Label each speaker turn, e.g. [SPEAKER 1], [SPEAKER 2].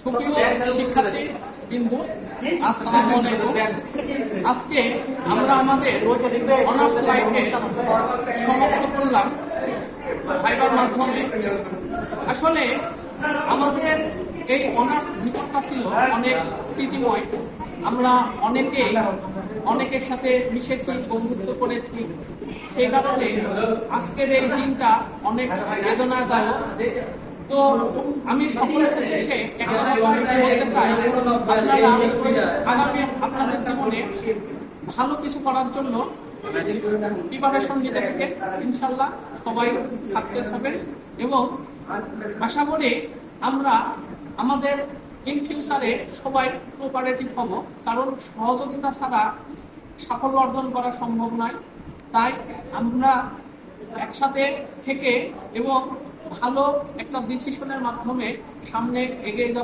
[SPEAKER 1] সুপ্রিয় শিক্ষার্থী বিন্দু, আসসালামু আলাইকুম। আজকে আমরা আমাদের অনার্স লাইফে সমাপ্ত করলাম ভাইবার মাধ্যমে। আসলে আমাদের এই অনার্স জীবনটা ছিল অনেক স্মৃতিময়। আমরা অনেকের সাথে মিশেছি, বন্ধুত্ব করেছি। সেই কারণে আজকের এই দিনটা অনেক বেদনাদায়ক। তো আমি সকলের উদ্দেশ্যে একটা কথা বলতে চাই, আপনারা আগামী আপনাদের জীবনে ভালো কিছু করার জন্য প্রিপারেশন নিতে থাকেন। ইনশাল্লাহ সবাই সাকসেস হবেন এবং আশা করি আমরা আমাদের ইন ফিউচারে সবাই কোঅপারেটিভ হব, কারণ সহযোগিতা ছাড়া সাফল্য অর্জন করা সম্ভব নয়। তাই আমরা একসাথে থেকে এবং ভালো একটা ডিসিশনের মাধ্যমে সামনে এগিয়ে যাব।